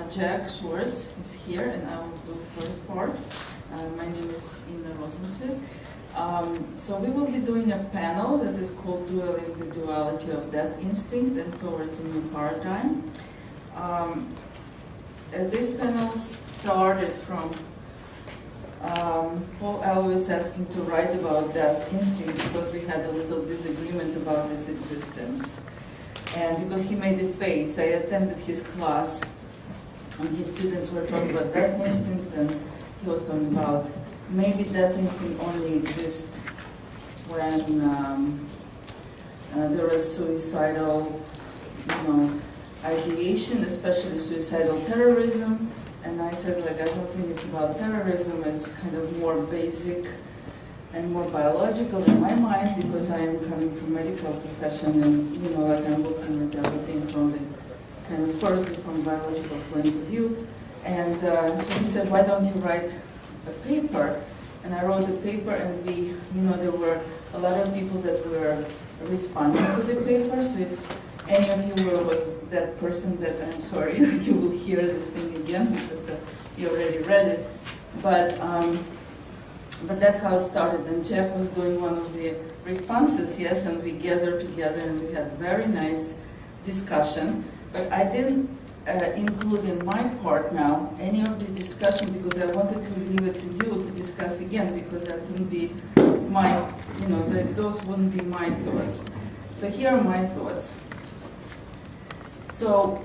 J.Schwartz is here, and I will do first part. My name is I.Rozentsvit. So we will be doing a panel that is called Dueling the Duality of Death Instinct and Towards a New Paradigm. This panel started from Paul Alowitz asking to write about death instinct because we had a little disagreement about its existence. And because he made a face, I attended his class, and his students were talking about death instinct, and he was talking about maybe death instinct only exists when there is suicidal, ideation, especially suicidal terrorism. And I said, I don't think it's about terrorism. It's kind of more basic and more biological in my mind, because I am coming from medical profession, and I'm looking at everything from the kind of first from biological point of view. And so he said, why don't you write a paper? And I wrote a paper, and there were a lot of people that were responding to the paper. So if any of you was that person, that I'm sorry that you will hear this thing again, because you already read it. But that's how it started. And Jack was doing one of the responses, yes, and we gathered together and we had a very nice discussion. But I didn't include in my part now any of the discussion, because I wanted to leave it to you to discuss again, because that wouldn't be my, those wouldn't be my thoughts. So here are my thoughts. So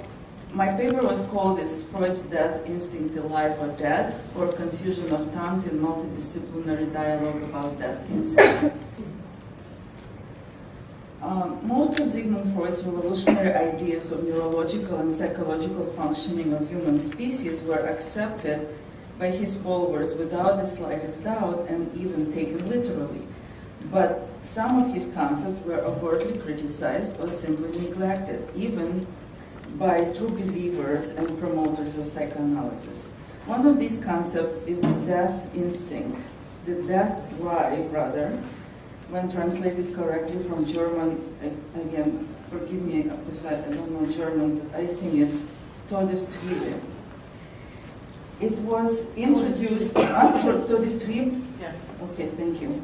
my paper was called Freud's Death Instinct, Alive or Dead, or Confusion of Tongues in Multidisciplinary Dialogue about Death Instinct. Most of Sigmund Freud's revolutionary ideas of neurological and psychological functioning of human species were accepted by his followers without the slightest doubt, and even taken literally. But some of his concepts were overtly criticized or simply neglected, even by true believers and promoters of psychoanalysis. One of these concepts is the death instinct, the death drive, rather, when translated correctly from German. Again, forgive me because I don't know German, but I think it's Todestriebe. It was introduced, Todestrieb? Yeah. Okay, thank you.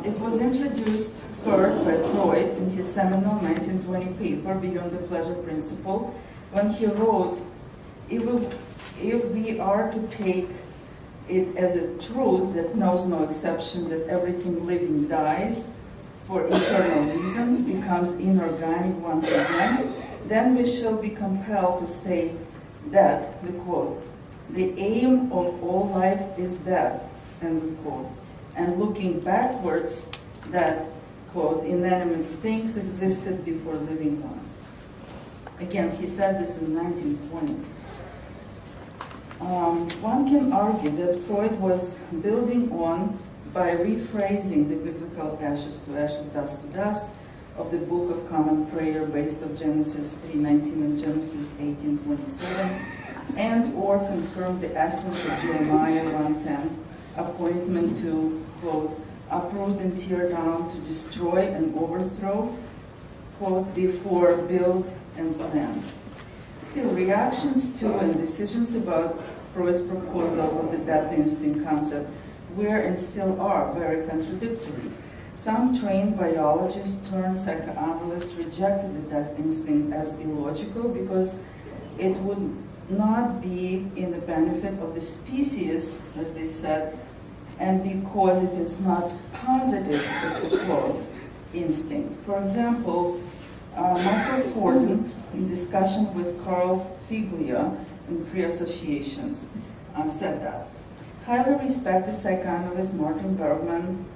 It was introduced first by Freud in his seminal 1920 paper, Beyond the Pleasure Principle, when he wrote, if we are to take it as a truth that knows no exception, that everything living dies for eternal reasons, becomes inorganic once again, then we shall be compelled to say that, the quote, the aim of all life is death, end of quote, and looking backwards, that, quote, inanimate things existed before living ones. Again, he said this in 1920. One can argue that Freud was building on by rephrasing the biblical ashes to ashes, dust to dust of the Book of Common Prayer based on Genesis 3:19 and Genesis 18:27, and or confirm the essence of Jeremiah 1:10, appointment to, quote, uproot and tear down, to destroy and overthrow, quote, before build and plan. Still, reactions to and decisions about Freud's proposal of the death instinct concept were and still are very contradictory. Some trained biologists turned psychoanalysts rejected the death instinct as illogical because it would not be in the benefit of the species, as they said, and because it is not positive, it's a quote, instinct. For example, Michael Forden, in discussion with Carl Figlia in Free Associations, said that. Highly respected psychoanalyst Martin Bergman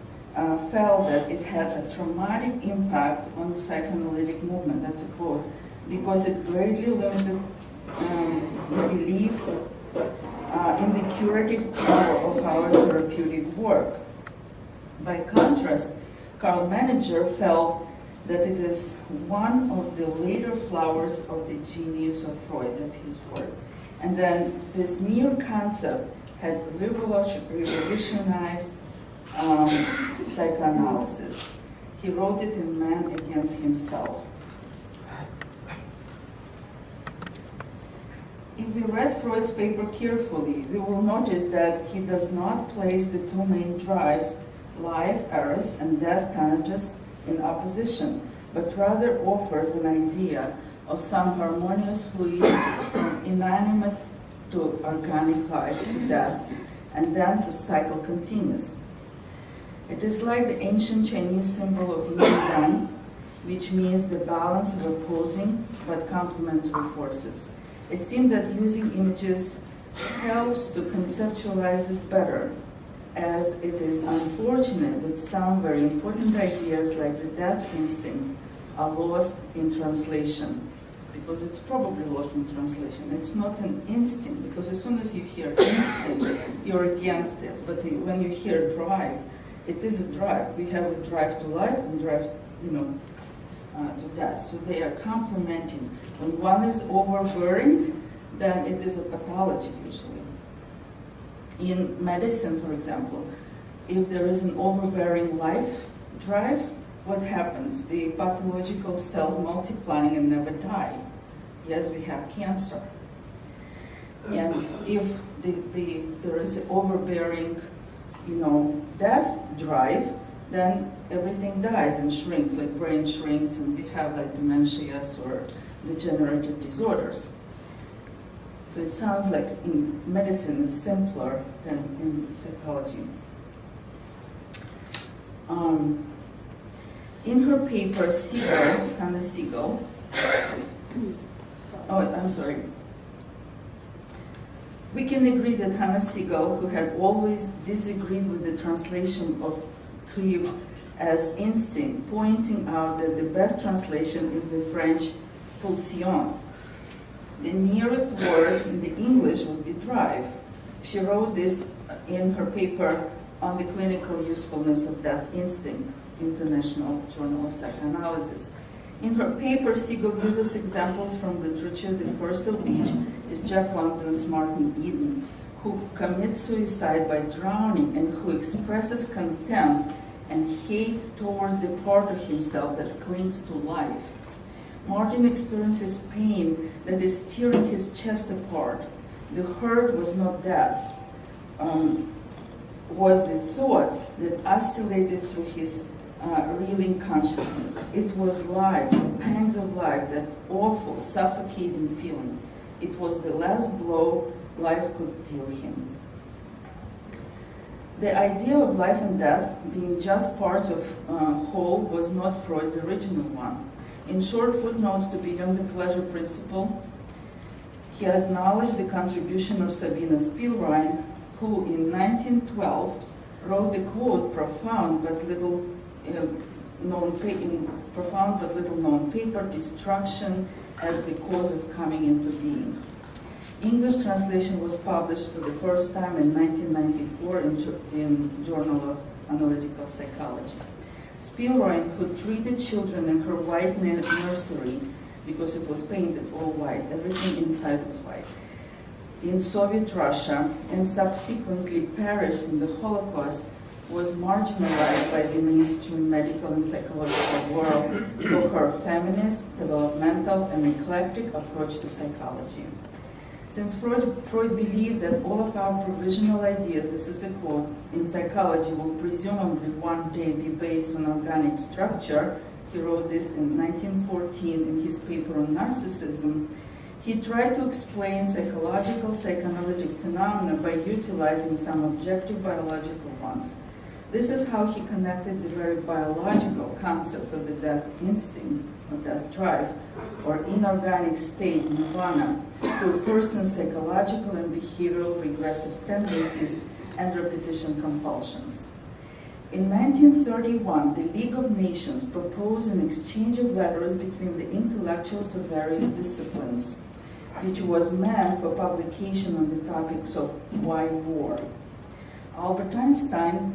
felt that it had a traumatic impact on the psychoanalytic movement, that's a quote, because it greatly limited belief in the curative power of our therapeutic work. By contrast, Karl Menninger felt that it is one of the later flowers of the genius of Freud, that's his word. And then this mere concept had revolutionized psychoanalysis. He wrote it in Man Against Himself. It we read Freud's paper carefully, we will notice that he does not place the two main drives, life, eros, and death, thanatos, in opposition, but rather offers an idea of some harmonious fluidity from inanimate to organic life to death, and then to cycle continues. It is like the ancient Chinese symbol of yin yang, which means the balance of opposing but complementary forces. It seems that using images helps to conceptualize this better, as it is unfortunate that some very important ideas like the death instinct are lost in translation, because it's probably lost in translation. It's not an instinct, because as soon as you hear instinct, you're against this. But when you hear drive, it is a drive. We have a drive to life and drive, to death. So they are complementing. When one is overbearing, then it is a pathology usually. In medicine, for example, if there is an overbearing life drive, what happens? The pathological cells multiplying and never die. Yes, we have cancer. And if there is an overbearing, death drive, then everything dies and shrinks, like brain shrinks, and we have like dementias or degenerative disorders. So it sounds like in medicine it's simpler than in psychology. In her paper, Hannah Siegel, we can agree that Hannah Siegel, who had always disagreed with the translation of Trieb as instinct, pointing out that the best translation is the French pulsion. The nearest word in the English would be drive. She wrote this in her paper on the clinical usefulness of death instinct, International Journal of Psychoanalysis. In her paper, Siegel uses examples from literature, the first of which is Jack London's Martin Eden, who commits suicide by drowning and who expresses contempt and hate towards the part of himself that clings to life. Martin experiences pain that is tearing his chest apart. The hurt was not death, was the thought that oscillated through his reeling consciousness. It was life, the pangs of life, that awful, suffocating feeling. It was the last blow life could deal him. The idea of life and death being just parts of whole was not Freud's original one. In short footnotes to Beyond the Pleasure Principle, he acknowledged the contribution of Sabina Spielrein, who in 1912 wrote the quote, profound but little known paper, Destruction as the Cause of Coming into Being. English translation was published for the first time in 1994 in Journal of Analytical Psychology. Spielrein, who treated children in her white nursery, because it was painted all white, everything inside was white, in Soviet Russia, and subsequently perished in the Holocaust, was marginalized by the mainstream medical and psychological world for her feminist, developmental, and eclectic approach to psychology. Since Freud believed that all of our provisional ideas, this is a quote, in psychology will presumably one day be based on organic structure, he wrote this in 1914 in his paper on narcissism, he tried to explain psychological psychoanalytic phenomena by utilizing some objective biological ones. This is how he connected the very biological concept of the death instinct, or death drive, or inorganic state, nirvana, to a person's psychological and behavioral regressive tendencies and repetition compulsions. In 1931, the League of Nations proposed an exchange of letters between the intellectuals of various disciplines, which was meant for publication on the topics of why war. Albert Einstein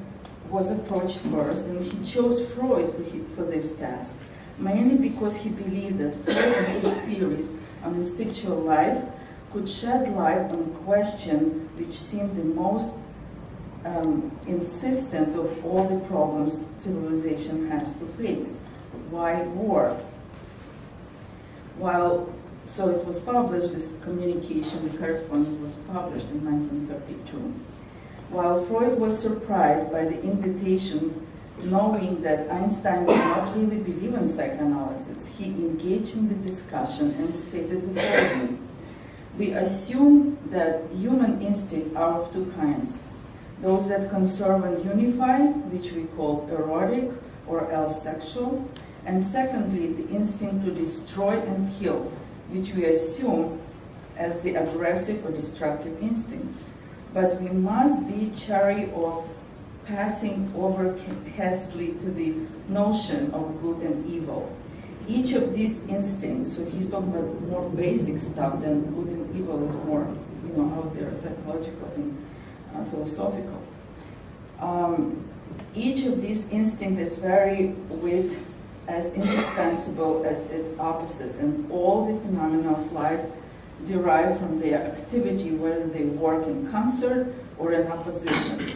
was approached first, and he chose Freud for this task, mainly because he believed that Freud and his theories on instinctual life could shed light on a question which seemed the most insistent of all the problems civilization has to face. Why war? While So it was published, this communication, the correspondence was published in 1932. While Freud was surprised by the invitation, knowing that Einstein did not really believe in psychoanalysis, he engaged in the discussion and stated the following: "We assume that human instincts are of two kinds. Those that conserve and unify, which we call erotic or else sexual, and secondly, the instinct to destroy and kill, which we assume as the aggressive or destructive instinct. But we must be chary of passing over hastily to the notion of good and evil. Each of these instincts," so he's talking about more basic stuff than good and evil is more, out there, psychological and philosophical. Each of these instincts is very with as indispensable as its opposite, and all the phenomena of life derive from their activity, whether they work in concert or in opposition.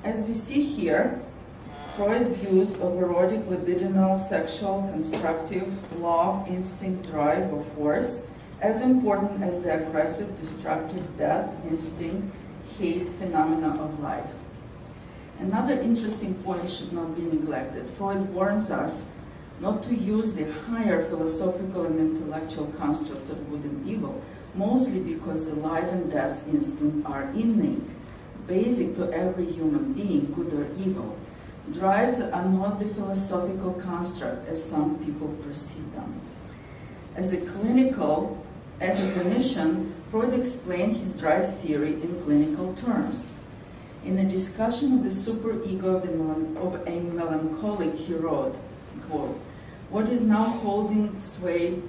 As we see here, Freud's views of erotic, libidinal, sexual, constructive, love, instinct, drive, or force as important as the aggressive, destructive, death, instinct, hate phenomena of life. Another interesting point should not be neglected. Freud warns us not to use the higher philosophical and intellectual construct of good and evil, mostly because the life and death instinct are innate, basic to every human being, good or evil. Drives are not the philosophical construct as some people perceive them. As a clinician, Freud explained his drive theory in clinical terms. In a discussion of the superego of a melancholic, he wrote, quote, "What is now holding sway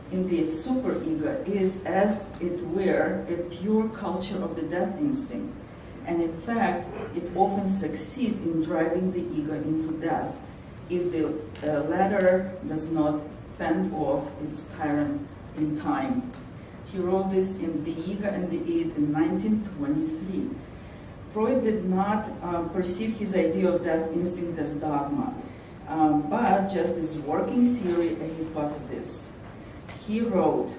in the superego is, as it were, a pure culture of the death instinct, and in fact, it often succeeds in driving the ego into death if the latter does not fend off its tyrant in time." He wrote this in The Ego and the Id in 1923. Freud did not perceive his idea of death instinct as dogma, but just as working theory, a hypothesis. He wrote,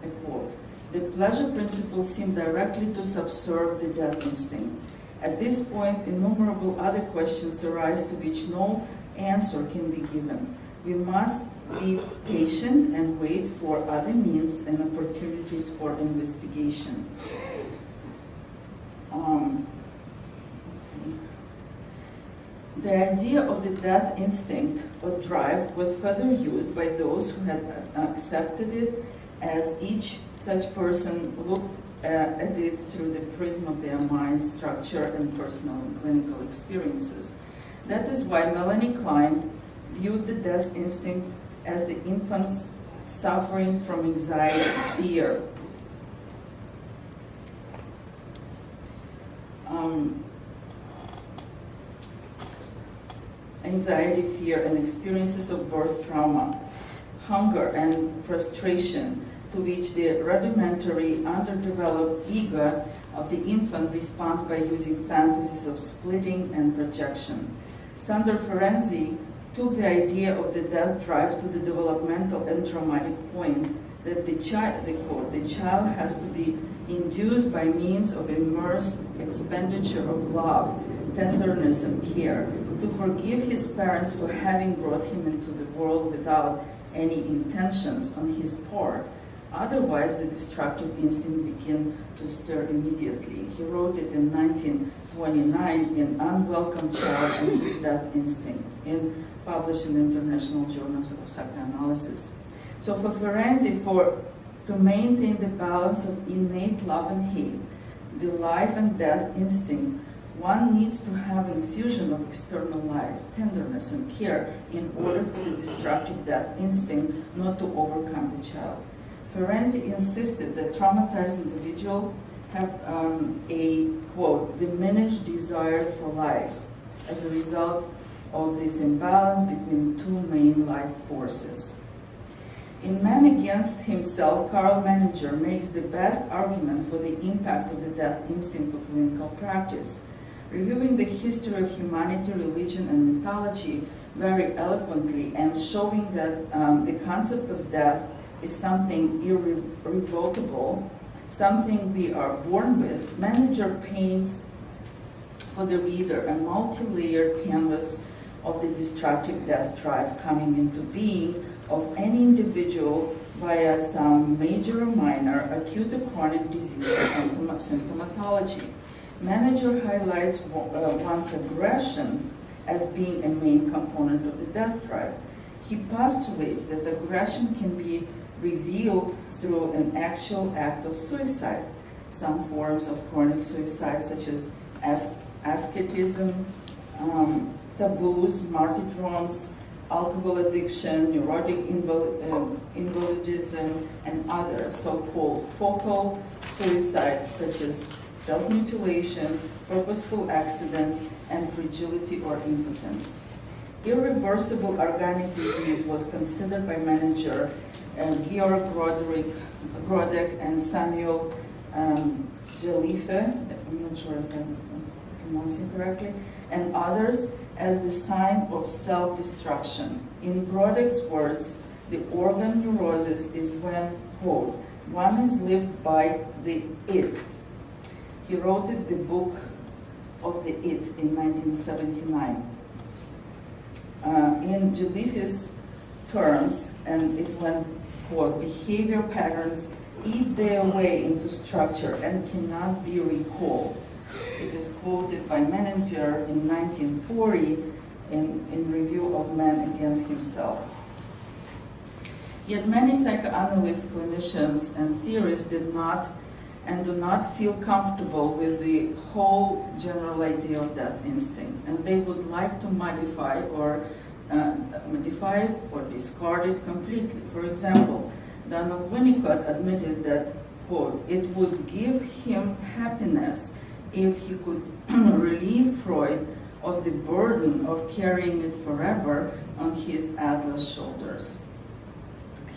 I quote, "The pleasure principle seemed directly to subserve the death instinct. At this point, innumerable other questions arise to which no answer can be given. We must be patient and wait for other means and opportunities for investigation." The idea of the death instinct or drive was further used by those who had accepted it, as each such person looked at it through the prism of their mind structure and personal and clinical experiences. That is why Melanie Klein viewed the death instinct as the infant's suffering from anxiety, fear. Anxiety, fear, and experiences of birth trauma, hunger and frustration, to which the rudimentary, underdeveloped ego of the infant responds by using fantasies of splitting and projection. Sandor Ferenczi took the idea of the death drive to the developmental and traumatic point that the child has to be induced by means of immense expenditure of love, tenderness, and care, to forgive his parents for having brought him into the world without any intentions on his part. Otherwise, the destructive instinct began to stir immediately. He wrote it in 1929 in Unwelcome Child and His Death Instinct, published in International Journals of Psychoanalysis. So for Ferenczi, to maintain the balance of innate love and hate, the life and death instinct, one needs to have infusion of external life, tenderness, and care in order for the destructive death instinct not to overcome the child. Ferenczi insisted that traumatized individuals have a, quote, diminished desire for life as a result of this imbalance between two main life forces. In Man Against Himself, Karl Menninger makes the best argument for the impact of the death instinct for clinical practice. reviewing the history of humanity, religion, and mythology very eloquently, and showing that the concept of death is something irrevocable, something we are born with, Menninger paints for the reader a multi-layered canvas of the destructive death drive coming into being of any individual via some major or minor, acute or chronic disease or symptomatology. Menninger highlights one's aggression as being a main component of the death drive. He postulates that aggression can be revealed through an actual act of suicide. Some forms of chronic suicide, such as asceticism, taboos, martyrdoms, alcohol addiction, neurotic invalidism, and others, so-called focal suicides, such as self-mutilation, purposeful accidents, and fragility or impotence. Irreversible organic disease was considered by Menninger, Georg Grodek, and Samuel Jalife, I'm not sure if I'm pronouncing correctly, and others, as the sign of self-destruction. In Grodek's words, the organ neurosis is when, quote, one is lived by the it. He wrote the book of the it in 1979. In Jalife's terms, and it went, quote, behavior patterns eat their way into structure and cannot be recalled. It is quoted by Menninger in 1940 in Review of Man Against Himself. Yet many psychoanalysts, clinicians, and theorists did not and do not feel comfortable with the whole general idea of death instinct, and they would like to modify it or discard it completely. For example, Donald Winnicott admitted that, quote, it would give him happiness if he could relieve Freud of the burden of carrying it forever on his Atlas shoulders.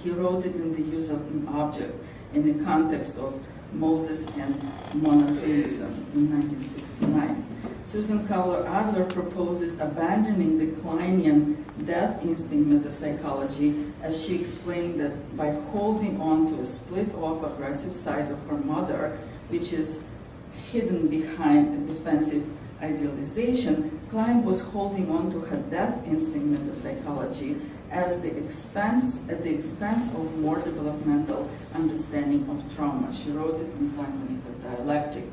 He wrote it in the use of an object in the context of Moses and monotheism in 1969. Susan Cowler-Adler proposes abandoning the Kleinian death instinct metapsychology, as she explained that by holding on to a split-off aggressive side of her mother, which is hidden behind a defensive idealization, Klein was holding on to her death instinct metapsychology at the expense of more developmental understanding of trauma. She wrote it in Klein-Winnicott Dialectic.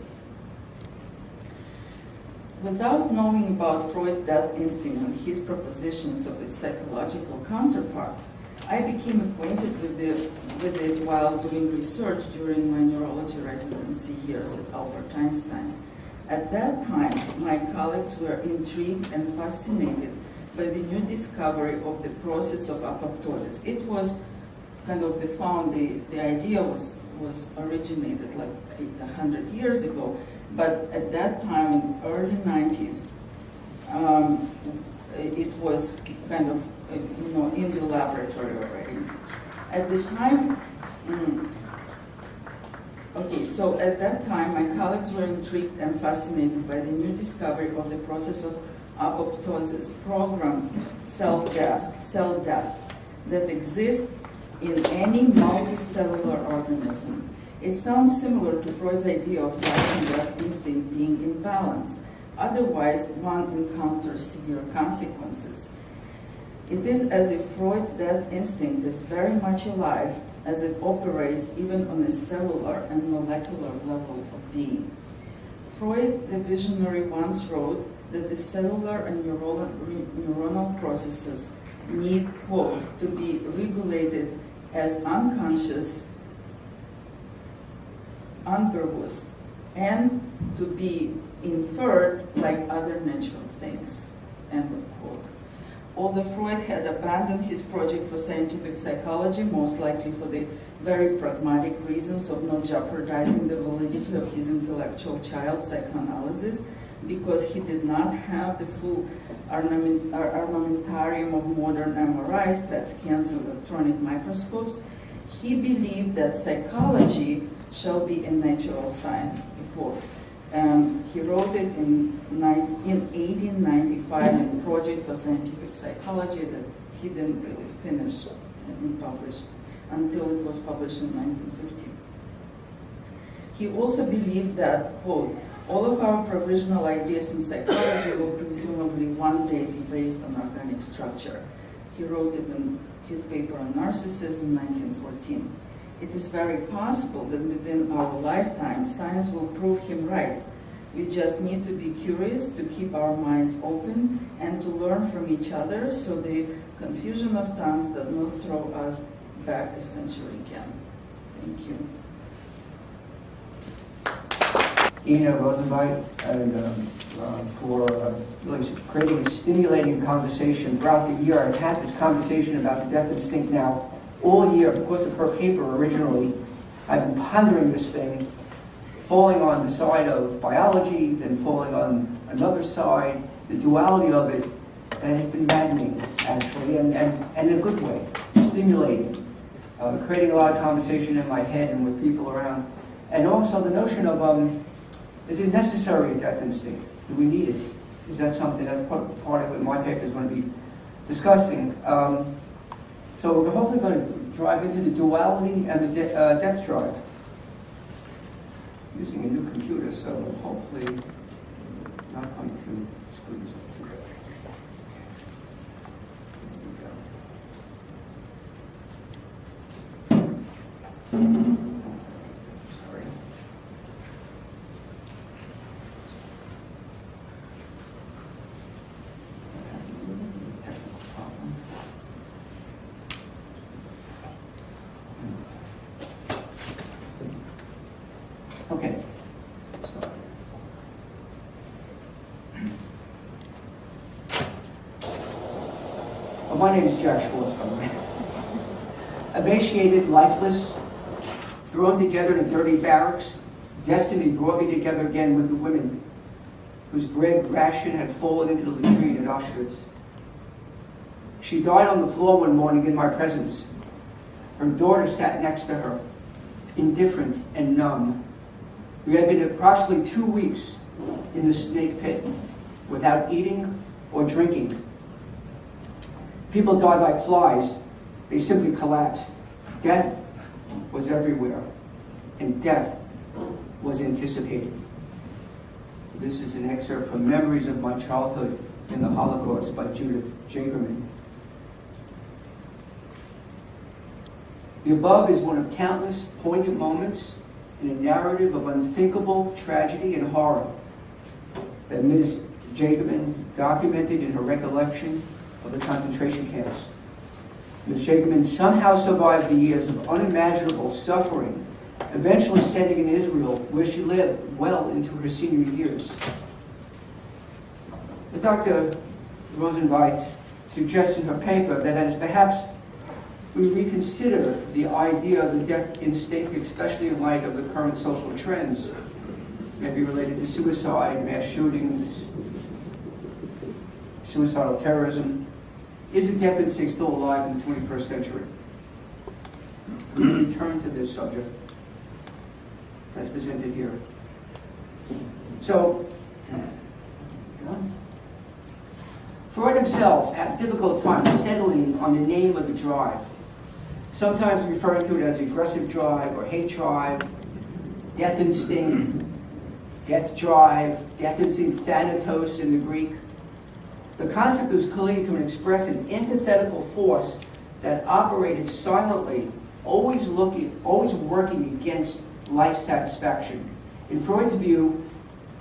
Without knowing about Freud's death instinct and his propositions of its psychological counterparts, I became acquainted with it while doing research during my neurology residency years at Albert Einstein. At that time, my colleagues were intrigued and fascinated by the new discovery of the process of apoptosis. It was kind of the idea was originated like 100 years ago, but at that time in the early 90s, it was kind of in the laboratory already. At the time, at that time, my colleagues were intrigued and fascinated by the new discovery of the process of apoptosis, programmed cell death that exists in any multicellular organism. It sounds similar to Freud's idea of life and death instinct being in balance. Otherwise, one encounters severe consequences. It is as if Freud's death instinct is very much alive as it operates even on a cellular and molecular level of being. Freud, the visionary, once wrote that the cellular and neuronal processes need, quote, to be regulated as unconscious, unpurposed, and to be inferred like other natural things, end of quote. Although Freud had abandoned his project for scientific psychology, most likely for the very pragmatic reasons of not jeopardizing the validity of his intellectual child, psychoanalysis, because he did not have the full armamentarium of modern MRIs, PET scans, and electronic microscopes, he believed that psychology shall be a natural science. Quote, He wrote it in 1895 in Project for Scientific Psychology that he didn't really finish and publish until it was published in 1950. He also believed that, quote, all of our provisional ideas in psychology will presumably one day be based on organic structure. He wrote it in his paper on narcissism in 1914. It is very possible that within our lifetime, science will prove him right. We just need to be curious, to keep our minds open, and to learn from each other so the confusion of tongues does not throw us back a century again. Thank you. I.Rozentsvit, and for really incredibly stimulating conversation throughout the year. I've had this conversation about the death instinct now all year because of her paper originally. I've been pondering this thing, falling on the side of biology, then falling on another side. The duality of it has been maddening, actually, and in a good way, stimulating, creating a lot of conversation in my head and with people around. And also the notion of, is it necessary, a death instinct? Do we need it? Is that something that's part of what my paper is going to be discussing? So we're hopefully going to drive into the duality and the depth drive using a new computer, so hopefully not going to screw this up too bad. There we go. Sorry. Technical problem. Okay, let's start. My name is J.Schwartz, by the way. Emaciated, lifeless, thrown together in a dirty barracks, destiny brought me together again with the women whose bread ration had fallen into the latrine at Auschwitz. She died on the floor one morning in my presence. Her daughter sat next to her, indifferent and numb. We had been approximately 2 weeks in the snake pit without eating or drinking. People died like flies. They simply collapsed. Death was everywhere, and death was anticipated. This is an excerpt from Memories of My Childhood in the Holocaust by Judith Jagerman. The above is one of countless poignant moments in a narrative of unthinkable tragedy and horror that Ms. Jagerman documented in her recollection of the concentration camps. Ms. Jagerman somehow survived the years of unimaginable suffering, eventually settling in Israel, where she lived well into her senior years. As Dr. Rozentsvit suggests in her paper, that as perhaps we reconsider the idea of the death instinct, especially in light of the current social trends, maybe related to suicide, mass shootings, suicidal terrorism. Is the death instinct still alive in the 21st century? We return to this subject that's presented here. So, Freud himself had a difficult time settling on the name of the drive, sometimes referring to it as aggressive drive or hate drive, death instinct, death drive, death instinct, thanatos in the Greek. The concept was clearly to express an antithetical force that operated silently, always working against life satisfaction. In Freud's view,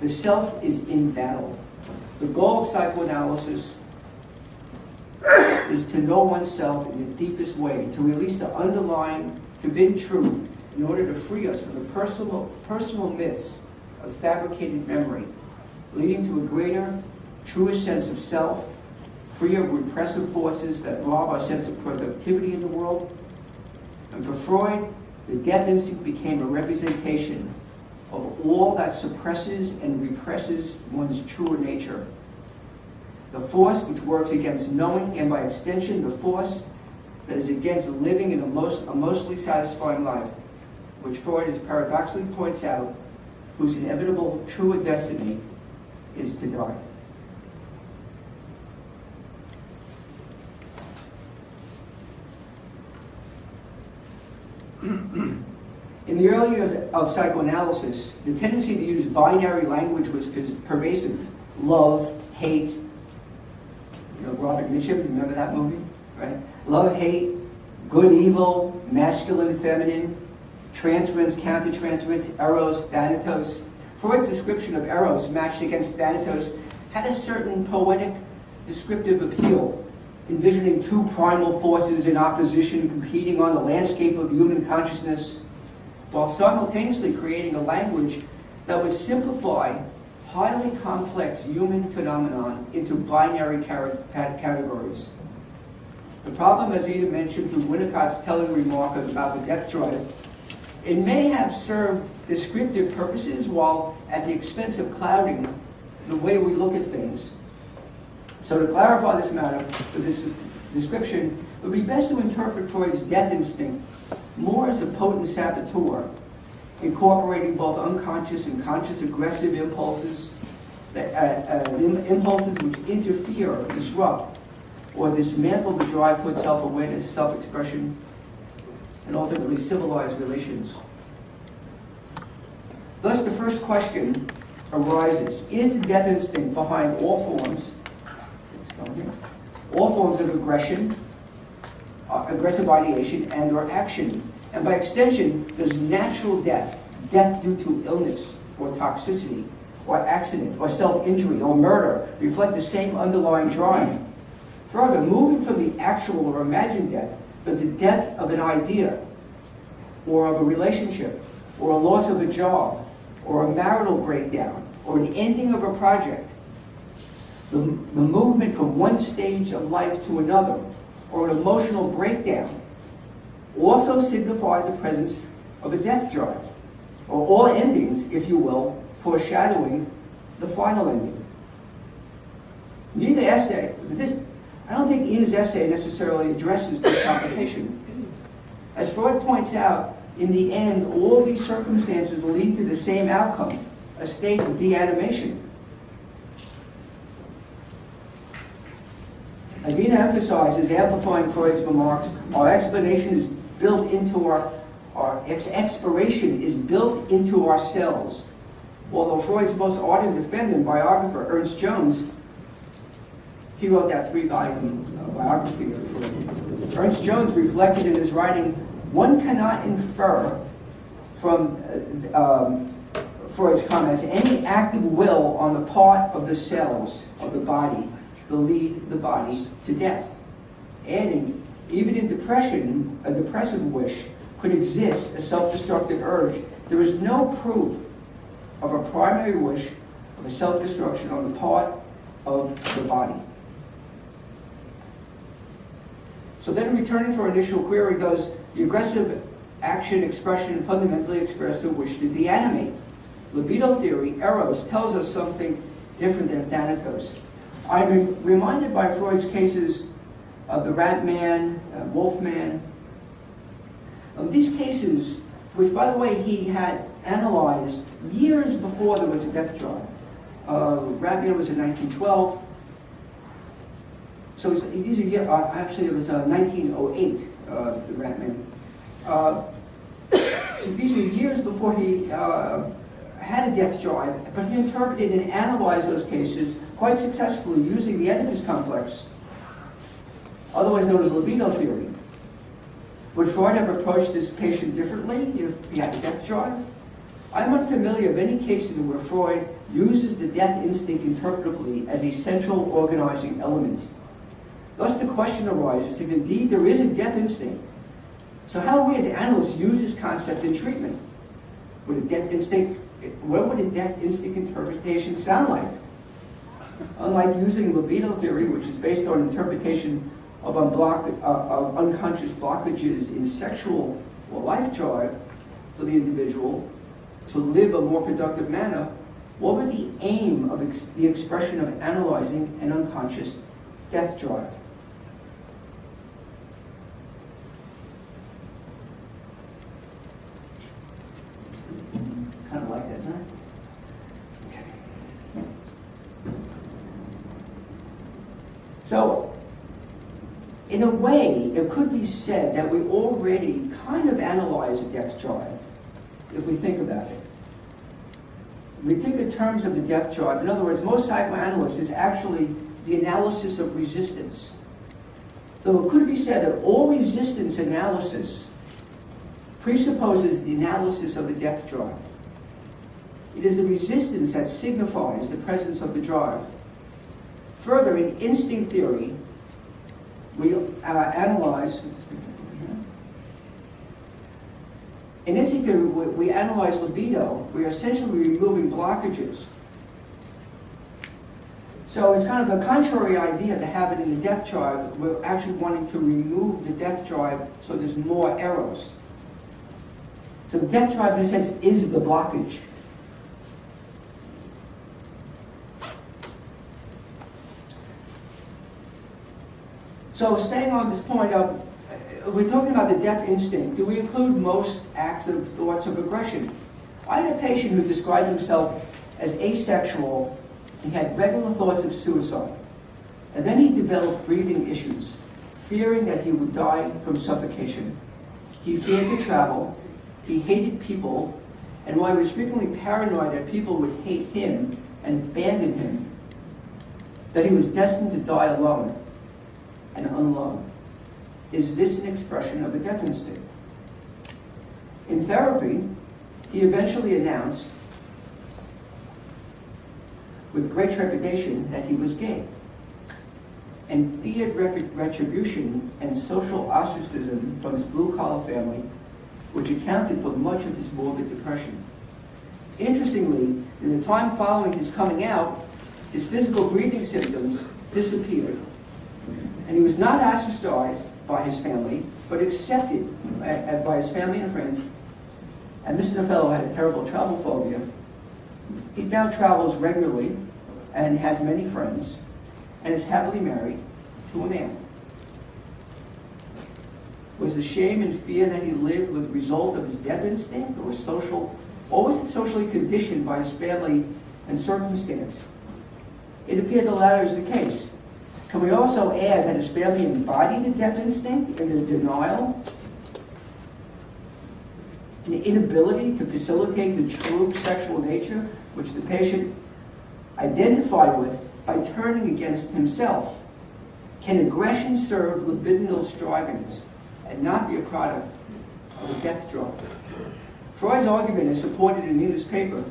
the self is in battle. The goal of psychoanalysis is to know oneself in the deepest way, to release the underlying forbidden truth in order to free us from the personal myths of fabricated memory, leading to a greater, truer sense of self, free of repressive forces that rob our sense of productivity in the world. And for Freud, the death instinct became a representation of all that suppresses and represses one's truer nature. The force which works against knowing, and by extension, the force that is against living in a emotionally satisfying life, which Freud, as paradoxically points out, whose inevitable true destiny is to die. In the early years of psychoanalysis, the tendency to use binary language was pervasive. Love, hate. You know, Robert Mitchum, remember that movie? Right? Love, hate, good, evil, masculine, feminine, transference, countertransference, eros, thanatos. Freud's description of eros matched against thanatos had a certain poetic descriptive appeal, envisioning two primal forces in opposition competing on the landscape of human consciousness, while simultaneously creating a language that would simplify highly complex human phenomenon into binary categories. The problem, as Ida mentioned through Winnicott's telling remark about the death drive, it may have served descriptive purposes while at the expense of clouding the way we look at things. So to clarify this matter, for this description, it would be best to interpret Freud's death instinct more as a potent saboteur, incorporating both unconscious and conscious aggressive impulses, impulses which interfere or disrupt or dismantle the drive towards self-awareness, self-expression, and ultimately civilized relations. Thus, the first question arises: is the death instinct behind all forms of aggression, aggressive ideation, and/or action? And by extension, does natural death, death due to illness or toxicity or accident or self-injury or murder, reflect the same underlying drive? Further, moving from the actual or imagined death, does the death of an idea or of a relationship or a loss of a job or a marital breakdown or an ending of a project, the movement from one stage of life to another, or an emotional breakdown, also signify the presence of a death drive, or all endings, if you will, foreshadowing the final ending. Neither essay, I don't think Ina's essay necessarily addresses this complication. As Freud points out, in the end, all these circumstances lead to the same outcome, a state of deanimation. As Ina emphasizes, amplifying Freud's remarks, our explanation is built into our expiration is built into ourselves. Although Freud's most ardent defender and biographer, Ernst Jones, he wrote that 3-volume biography of Freud. Ernst Jones reflected in his writing, one cannot infer from Freud's comments any active will on the part of the cells of the body to lead the body to death. Adding, even in depression, a depressive wish could exist, a self-destructive urge. There is no proof of a primary wish of a self-destruction on the part of the body. So then, returning to our initial query, does the aggressive action, expression fundamentally express a wish to deanimate? Libido theory, eros, tells us something different than thanatos. I'm reminded by Freud's cases of the rat man, wolf man. These cases, which by the way he had analyzed years before there was a death drive. Rat man was in 1912. So these are actually it was 1908. The rat man. So these are years before he had a death drive, but he interpreted and analyzed those cases quite successfully using the Oedipus complex, otherwise known as libido theory. Would Freud have approached this patient differently if he had a death drive? I'm unfamiliar of any cases where Freud uses the death instinct interpretively as a central organizing element. Thus the question arises if indeed there is a death instinct. So how do we as analysts use this concept in treatment? What would a death instinct interpretation sound like? Unlike using libido theory, which is based on interpretation of unconscious blockages in sexual or life drive for the individual to live a more productive manner, what would the aim of the expression of analyzing an unconscious death drive? Kind of like that, isn't it? So, in a way, it could be said that we already kind of analyze the death drive, if we think about it. We think in terms of the death drive. In other words, most psychoanalysis is actually the analysis of resistance. Though it could be said that all resistance analysis presupposes the analysis of the death drive. It is the resistance that signifies the presence of the drive. Further, in instinct theory, we analyze. In instinct theory, we analyze libido. We are essentially removing blockages. So it's kind of a contrary idea to have it in the death drive. We're actually wanting to remove the death drive so there's more eros. So the death drive, in a sense, is the blockage. So staying on this point of, we're talking about the death instinct. Do we include most acts of thoughts of aggression? I had a patient who described himself as asexual. He had regular thoughts of suicide. And then he developed breathing issues, fearing that he would die from suffocation. He feared to travel. He hated people. And while he was frequently paranoid that people would hate him and abandon him, that he was destined to die alone and unloved. Is this an expression of a death instinct? In therapy, he eventually announced with great trepidation that he was gay and feared retribution and social ostracism from his blue-collar family, which accounted for much of his morbid depression. Interestingly, in the time following his coming out, his physical breathing symptoms disappeared, and he was not ostracized by his family, but accepted by his family and friends. And this is a fellow who had a terrible travel phobia. He now travels regularly and has many friends and is happily married to a man. Was the shame and fear that he lived was a result of his death instinct or was it socially conditioned by his family and circumstance? It appeared the latter is the case. Can we also add that his family embodied the death instinct in the denial and the inability to facilitate the true sexual nature which the patient identified with by turning against himself? Can aggression serve libidinal strivings and not be a product of a death drive? Freud's argument is supported in Nina's paper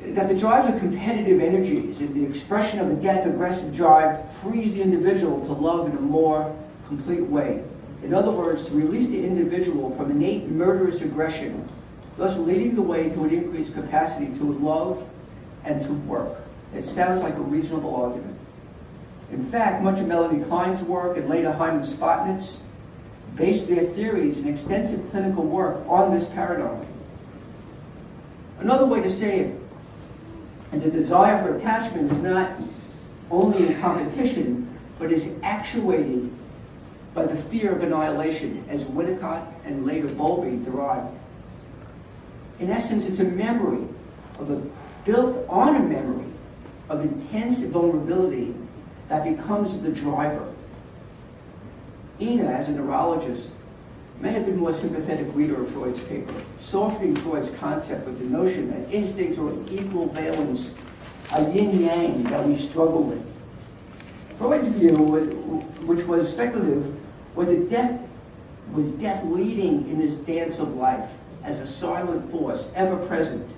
that the drives of competitive energies and the expression of a death-aggressive drive frees the individual to love in a more complete way. In other words, to release the individual from innate murderous aggression, thus leading the way to an increased capacity to love and to work. It sounds like a reasonable argument. In fact, much of Melanie Klein's work and later Hyman Spotnitz's based their theories and extensive clinical work on this paradigm. Another way to say it, and the desire for attachment is not only in competition, but is actuated by the fear of annihilation, as Winnicott and later Bowlby derived. In essence, it's a memory built on a memory of intense vulnerability that becomes the driver. Ina, as a neurologist, may have been a more sympathetic reader of Freud's paper, softening Freud's concept of the notion that instincts are of equal valence, a yin-yang that we struggle with. Freud's view, which was speculative, was death leading in this dance of life as a silent force, ever present,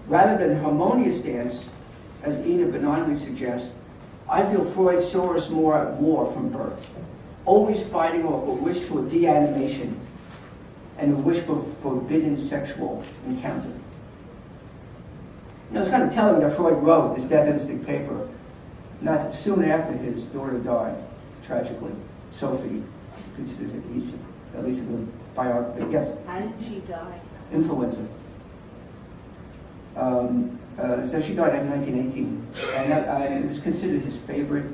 rather than a harmonious dance, as Ina benignly suggests. I feel Freud saw us more at war from birth, always fighting off a wish to a deanimation and a wish for forbidden sexual encounter. It's kind of telling that Freud wrote this death instinct paper not soon after his daughter died, tragically. Sophie considered it easy, at least in the biography. Yes? How did she die? Influenza. So she died in 1918, and it was considered his favorite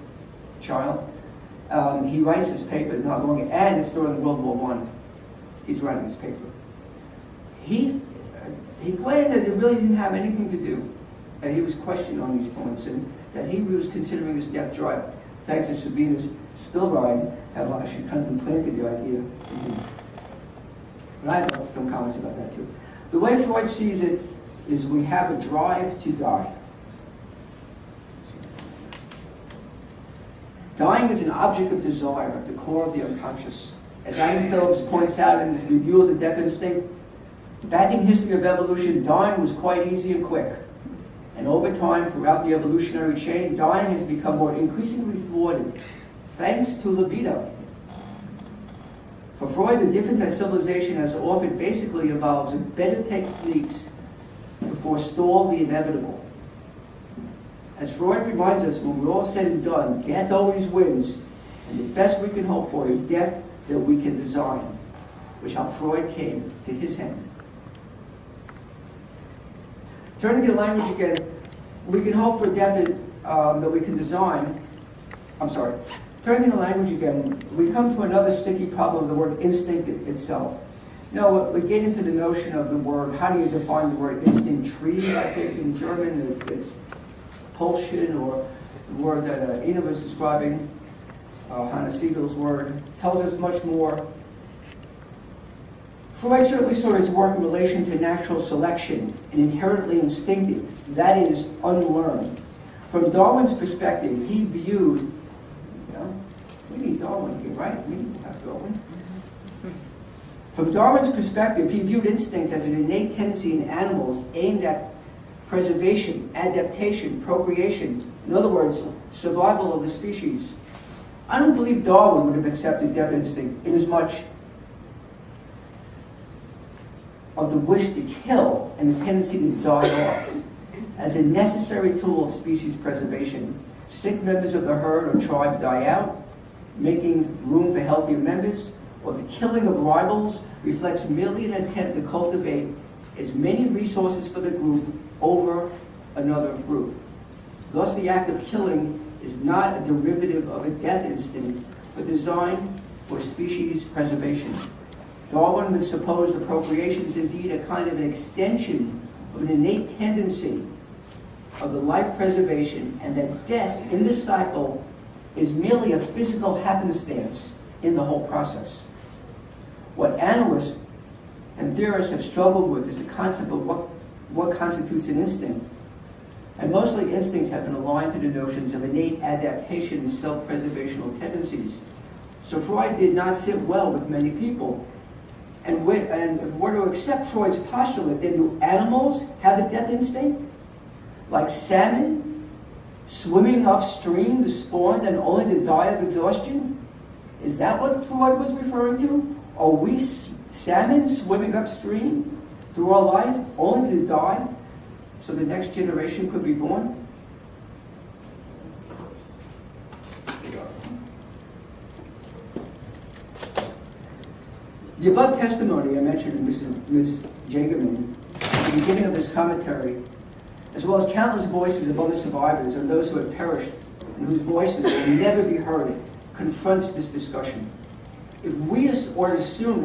child. He writes his paper not long, and it's during World War I. He's writing his paper. He claimed that it really didn't have anything to do, he was questioned on these points, and that he was considering his death drive. Thanks to Sabina Spielbein, have actually kind of implanted the idea. But I have some comments about that too. The way Freud sees it is we have a drive to die. Dying is an object of desire at the core of the unconscious. As Adam Phillips points out in his review of the death instinct, back in history of evolution, dying was quite easy and quick. And over time, throughout the evolutionary chain, dying has become more increasingly thwarted, thanks to libido. For Freud, the difference that civilization has offered basically involves better techniques to forestall the inevitable. As Freud reminds us, when we're all said and done, death always wins, and the best we can hope for is death that we can design, which how Freud came to his end. Turning to language again, we can hope for death that we can design. Turning to language again, we come to another sticky problem of the word instinct itself. No, we get into the notion of the word, how do you define the word instinctry? I think in German it's Pulsion, or the word that Ina was describing, Hannah Siegel's word, tells us much more. Freud certainly saw his work in relation to natural selection and inherently instinctive, that is, unlearned. From Darwin's perspective, he viewed, we need Darwin here, right? We need to have Darwin. From Darwin's perspective, he viewed instincts as an innate tendency in animals aimed at preservation, adaptation, procreation, in other words, survival of the species. I don't believe Darwin would have accepted death instinct inasmuch of the wish to kill and the tendency to die off as a necessary tool of species preservation. Sick members of the herd or tribe die out, making room for healthier members, or the killing of rivals reflects merely an attempt to cultivate as many resources for the group over another group. Thus, the act of killing is not a derivative of a death instinct, but designed for species preservation. Darwin would suppose that procreation is indeed a kind of an extension of an innate tendency of the life preservation, and that death in this cycle is merely a physical happenstance in the whole process. What analysts and theorists have struggled with is the concept of what constitutes an instinct. And mostly instincts have been aligned to the notions of innate adaptation and self-preservational tendencies. So Freud did not sit well with many people. And were to accept Freud's postulate, then do animals have a death instinct? Like salmon swimming upstream to spawn and only to die of exhaustion? Is that what Freud was referring to? Are we salmon swimming upstream through our life only to die so the next generation could be born? The above testimony I mentioned in Ms. Jagerman at the beginning of this commentary, as well as countless voices of other survivors and those who had perished and whose voices will never be heard, confronts this discussion. If we or assume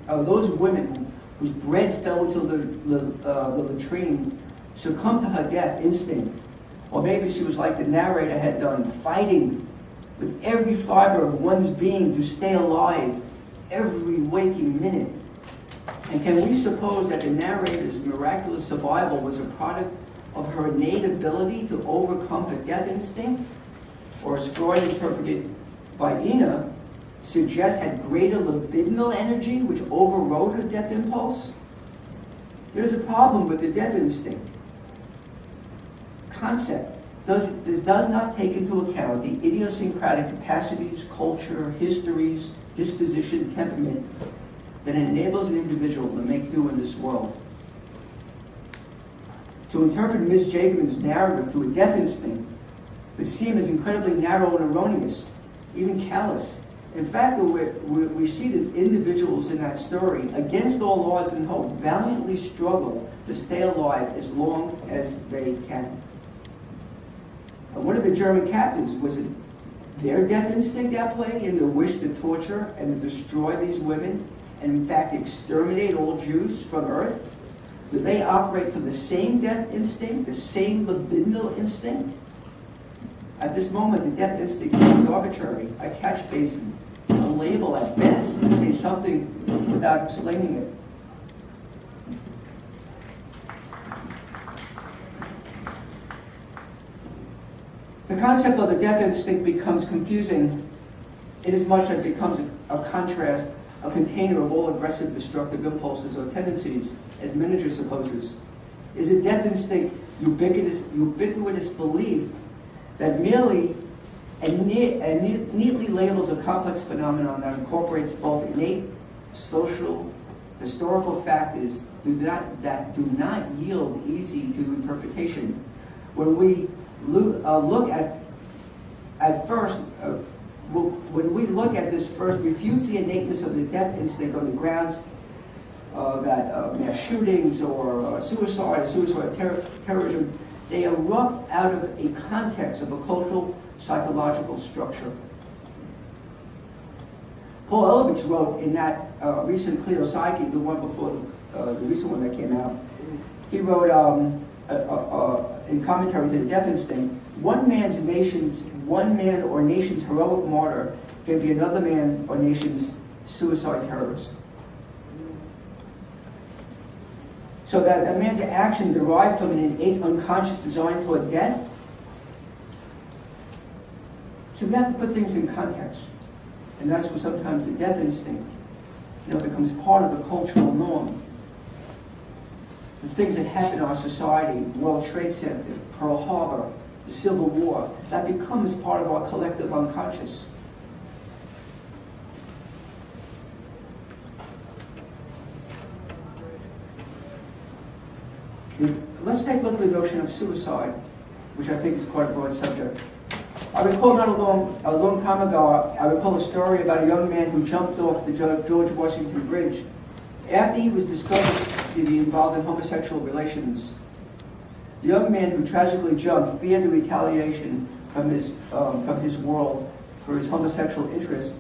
that those women whose bread fell into the latrine succumbed to her death instinct, or maybe she was like the narrator had done, fighting with every fiber of one's being to stay alive every waking minute. And can we suppose that the narrator's miraculous survival was a product of her innate ability to overcome her death instinct? Or as Freud interpreted by Ina, suggests had greater libidinal energy which overrode her death impulse? There's a problem with the death instinct concept. Does not take into account the idiosyncratic capacities, culture, histories, disposition, temperament that enables an individual to make do in this world. To interpret Ms. Jagerman's narrative through a death instinct would seem as incredibly narrow and erroneous, even callous. In fact, we see that individuals in that story, against all odds and hope, valiantly struggle to stay alive as long as they can. And one of the German captives, was it their death instinct at play in their wish to torture and to destroy these women and in fact exterminate all Jews from earth? Do they operate from the same death instinct, the same libidinal instinct? At this moment, the death instinct seems arbitrary. I catch base in a label at best to say something without explaining it. The concept of the death instinct becomes confusing inasmuch as it becomes a contrast, a container of all aggressive destructive impulses or tendencies, as Menninger supposes. Is a death instinct ubiquitous belief that merely and neatly labels a complex phenomenon that incorporates both innate social, historical factors that do not yield easy to interpretation? When we look at first, when we look at this first, refutes the innateness of the death instinct on the grounds that mass shootings or suicide terrorism, they erupt out of a context of a cultural psychological structure. Paul Ehrlich wrote in that recent Clio Psyche, the one before the recent one that came out, he wrote in commentary to the death instinct, one man or nation's heroic martyr can be another man or nation's suicide terrorist. So that a man's action derived from an innate unconscious design toward death. So we have to put things in context. And that's where sometimes the death instinct, becomes part of the cultural norm. The things that happen in our society, World Trade Center, Pearl Harbor, the Civil War, that becomes part of our collective unconscious. Let's take a look at the notion of suicide, which I think is quite a broad subject. I recall not a long time ago, I recall a story about a young man who jumped off the George Washington Bridge after he was discovered to be involved in homosexual relations. The young man who tragically jumped feared the retaliation from his world for his homosexual interest,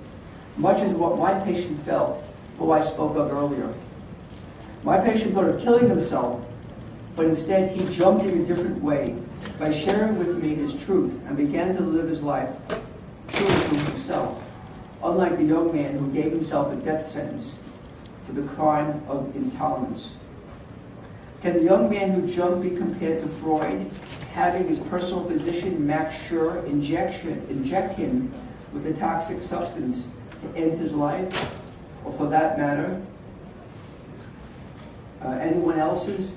much as what my patient felt, who I spoke of earlier. My patient thought of killing himself, but instead he jumped in a different way by sharing with me his truth and began to live his life true to himself, unlike the young man who gave himself a death sentence for the crime of intolerance. Can the young man who jumped be compared to Freud, having his personal physician Max Schur inject him with a toxic substance to end his life, or for that matter, anyone else's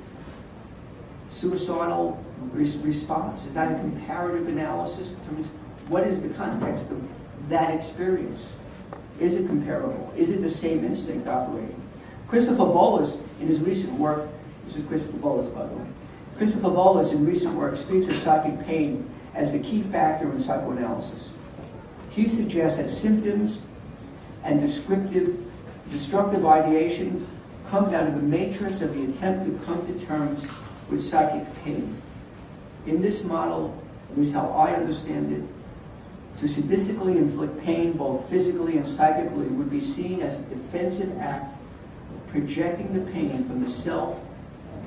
suicidal response? Is that a comparative analysis in terms of what is the context of that experience? Is it comparable? Is it the same instinct operating? Christopher Bollas, in his recent work, this is Christopher Bollas, by the way. Christopher Bollas, in recent work, speaks of psychic pain as the key factor in psychoanalysis. He suggests that symptoms and destructive ideation comes out of the matrix of the attempt to come to terms with psychic pain. In this model, at least how I understand it, to sadistically inflict pain, both physically and psychically, would be seen as a defensive act of projecting the pain from the self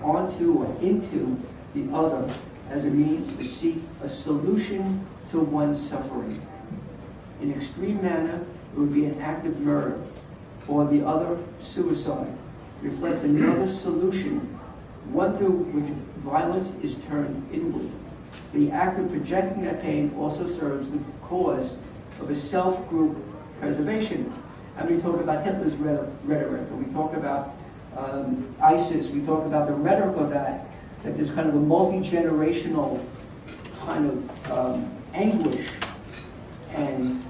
onto or into the other as a means to seek a solution to one's suffering. In extreme manner, it would be an act of murder, or the other, suicide, reflects another solution, one through which violence is turned inward. The act of projecting that pain also serves the cause of a self-group preservation. And we talk about Hitler's rhetoric, and we talk about ISIS, we talk about the rhetoric of that there's kind of a multi-generational kind of anguish and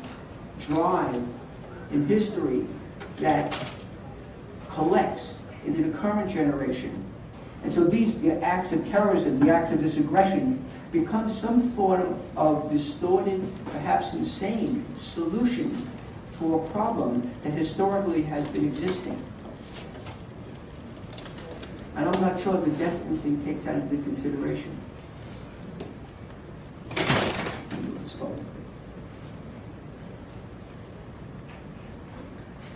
drive in history that collects into the current generation. And so the acts of terrorism, the acts of this aggression, become some form of distorted, perhaps insane, solution to a problem that historically has been existing. And I'm not sure the death instinct takes that into consideration.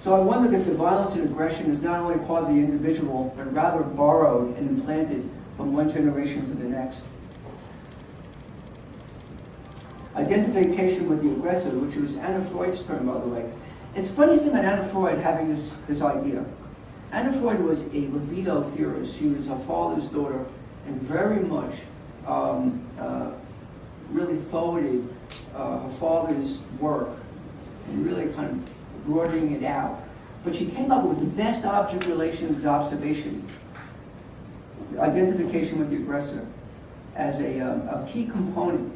So I wondered if the violence and aggression is not only part of the individual, but rather borrowed and implanted from one generation to the next. Identification with the aggressor, which was Anna Freud's term, by the way. It's funniest thing about Anna Freud having this idea. Anna Freud was a libido theorist. She was her father's daughter and very much really forwarded her father's work and really kind of broadening it out. But she came up with the best object relations observation, identification with the aggressor, as a key component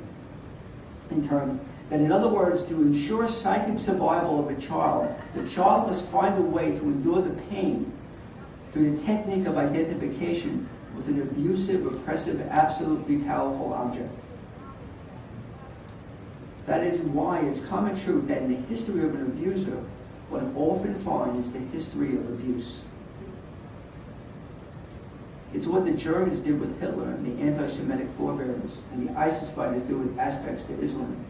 in terms that, in other words, to ensure psychic survival of a child, the child must find a way to endure the pain through the technique of identification with an abusive, oppressive, absolutely powerful object. That is why it's common truth that in the history of an abuser, one often finds the history of abuse. It's what the Germans did with Hitler and the anti-Semitic forebears, and the ISIS fighters do with aspects to Islam.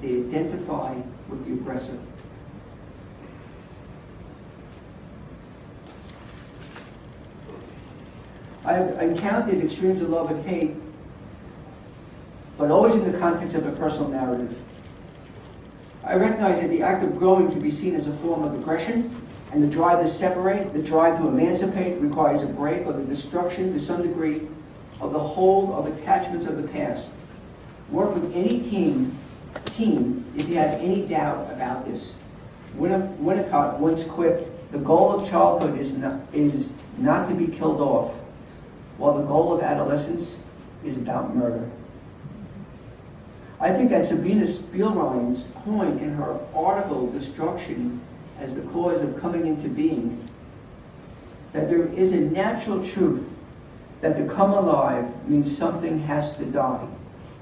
They identify with the aggressor. I've encountered extremes of love and hate, but always in the context of a personal narrative. I recognize that the act of growing can be seen as a form of aggression, and the drive to separate, the drive to emancipate, requires a break or the destruction, to some degree, of the hold of attachments of the past. Work with any team if you have any doubt about this. Winnicott once quipped, "The goal of childhood is not to be killed off, while the goal of adolescence is about murder." I think that Sabina Spielrein's point in her article, Destruction as the Cause of Coming into Being, that there is a natural truth that to come alive means something has to die.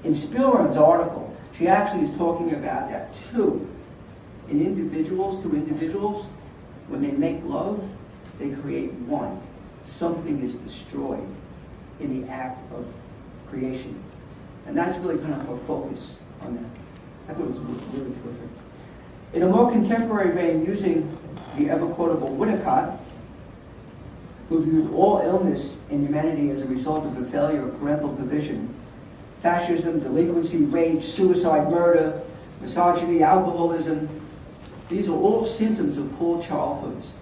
In Spielrein's article, she actually is talking about that too. In individuals, two individuals, when they make love, they create one. Something is destroyed in the act of creation. And that's really kind of her focus on that. I thought it was really terrific. In a more contemporary vein, using the ever-quotable Winnicott, who viewed all illness in humanity as a result of the failure of parental provision, fascism, delinquency, rage, suicide, murder, misogyny, alcoholism, these are all symptoms of poor childhoods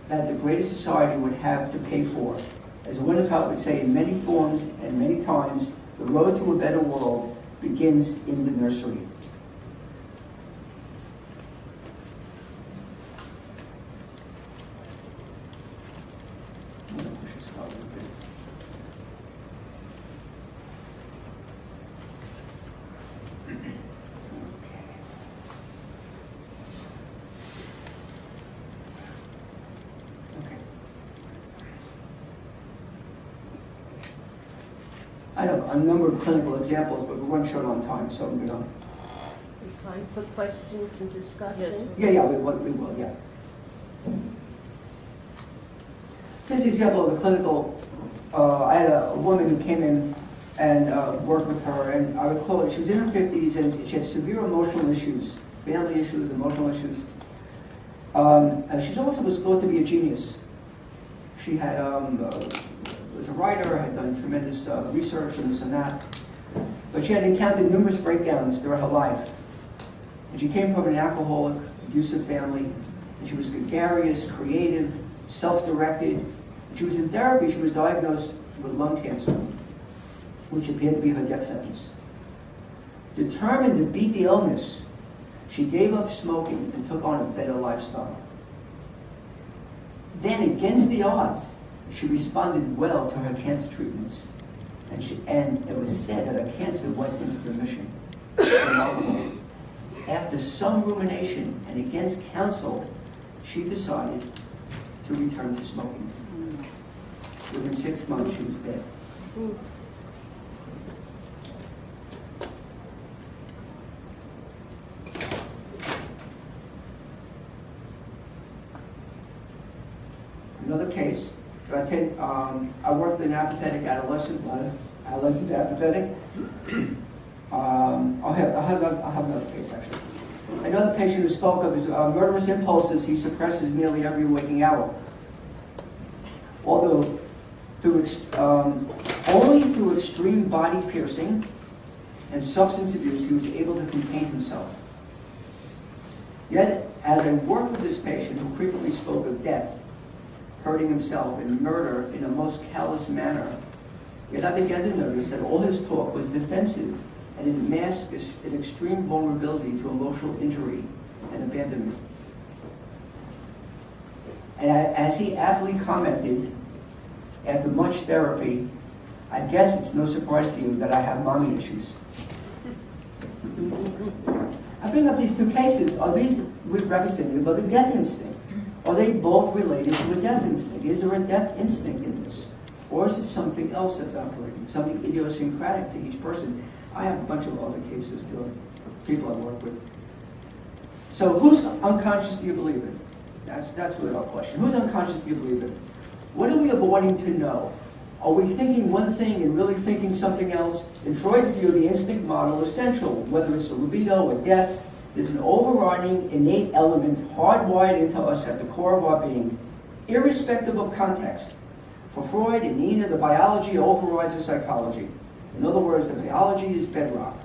that the greatest society would have to pay for. As Winnicott would say, in many forms and many times, the road to a better world begins in the nursery. I'm going to push this forward a bit. I have a number of clinical examples, but we're run short on time, so I'm going to... Time for questions and discussion? Yes. Yeah, we will, yeah. Here's an example of a clinical... I had a woman who came in and worked with her, and I recall it, she was in her 50s, and she had severe emotional issues, family issues, emotional issues. And she also was thought to be a genius. She had... was a writer, had done tremendous research and this and that, but she had encountered numerous breakdowns throughout her life. And she came from an alcoholic, abusive family, and she was gregarious, creative, self-directed. She was in therapy. She was diagnosed with lung cancer, which appeared to be her death sentence. Determined to beat the illness, she gave up smoking and took on a better lifestyle. Then, against the odds, she responded well to her cancer treatments, and it was said that her cancer went into remission. After some rumination and against counsel, she decided to return to smoking. Within 6 months, she was dead. Another case. I worked in apathetic adolescent, a lot of adolescents are apathetic. I'll have another case, actually. Another patient who spoke of his murderous impulses he suppresses nearly every waking hour. Although only through extreme body piercing and substance abuse he was able to contain himself. Yet, as I worked with this patient who frequently spoke of death, hurting himself, and murder in a most callous manner, yet I began to notice that all his talk was defensive and it masked an extreme vulnerability to emotional injury and abandonment. And as he aptly commented, after much therapy, I guess it's no surprise to you that I have mommy issues. I bring up these two cases. Are these representative of the death instinct? Are they both related to the death instinct? Is there a death instinct in this? Or is it something else that's operating, something idiosyncratic to each person? I have a bunch of other cases too, people I work with. So who's unconscious do you believe in? That's really our question. Who's unconscious do you believe in? What are we avoiding to know? Are we thinking one thing and really thinking something else? In Freud's view, the instinct model is central. Whether it's a libido or death, there's an overriding innate element hardwired into us at the core of our being, irrespective of context. For Freud and Nina, the biology overrides the psychology. In other words, the biology is bedrock.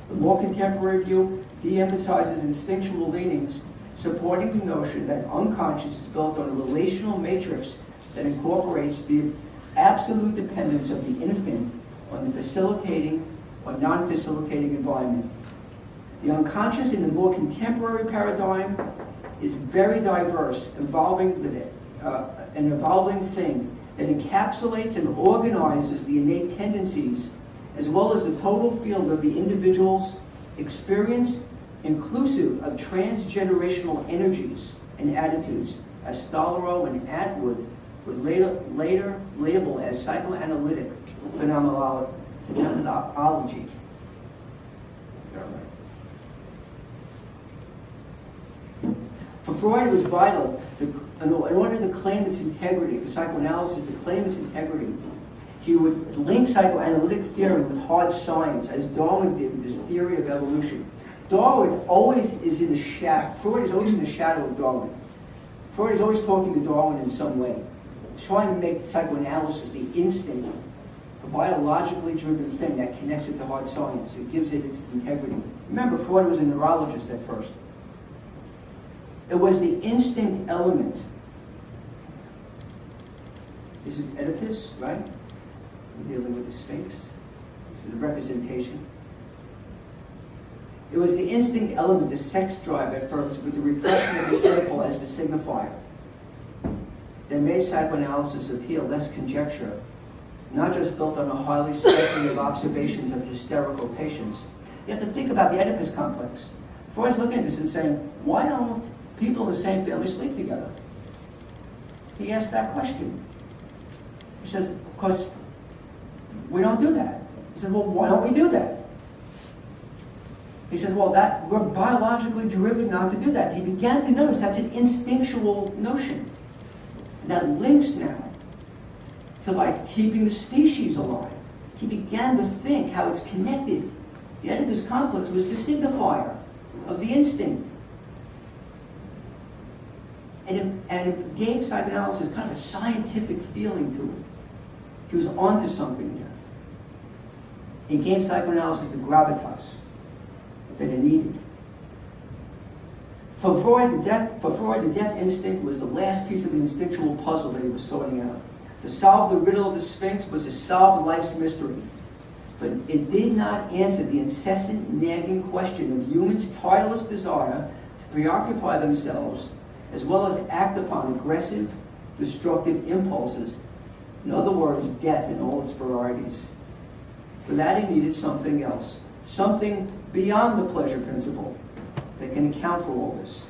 The more contemporary view de-emphasizes instinctual leanings, supporting the notion that unconscious is built on a relational matrix that incorporates the absolute dependence of the infant on the facilitating or non-facilitating environment. The unconscious in the more contemporary paradigm is very diverse, involving an evolving thing that encapsulates and organizes the innate tendencies as well as the total field of the individual's experience, inclusive of transgenerational energies and attitudes, as Stollerow and Atwood would later label as psychoanalytic phenomenology. For Freud, it was vital, in order to claim its integrity, for psychoanalysis to claim its integrity, he would link psychoanalytic theory with hard science, as Darwin did with his theory of evolution. Darwin always is in the shadow. Freud is always in the shadow of Darwin. Freud is always talking to Darwin in some way, trying to make psychoanalysis the instinct, a biologically driven thing that connects it to hard science. It gives it its integrity. Remember, Freud was a neurologist at first. It was the instinct element. This is Oedipus, right? We're dealing with the Sphinx. This is a representation. It was the instinct element, the sex drive at first, with the repression of the Oedipal as the signifier, that made psychoanalysis appeal, less conjecture, not just built on a highly speculative observations of hysterical patients. You have to think about the Oedipus complex. Freud's looking at this and saying, why don't people in the same family sleep together? He asked that question. He says, because we don't do that. He says, well, why don't we do that? He says, well, we're biologically driven not to do that. He began to notice that's an instinctual notion. And that links now to like keeping the species alive. He began to think how it's connected. The Oedipus complex was the signifier of the instinct. And it gave psychoanalysis kind of a scientific feeling to it. He was onto something there. It gave psychoanalysis the gravitas that it needed. For Freud, the death instinct was the last piece of the instinctual puzzle that he was sorting out. To solve the riddle of the Sphinx was to solve life's mystery. But it did not answer the incessant, nagging question of humans' tireless desire to preoccupy themselves as well as act upon aggressive, destructive impulses. In other words, death in all its varieties. For that he needed something else, something beyond the pleasure principle that can account for all this.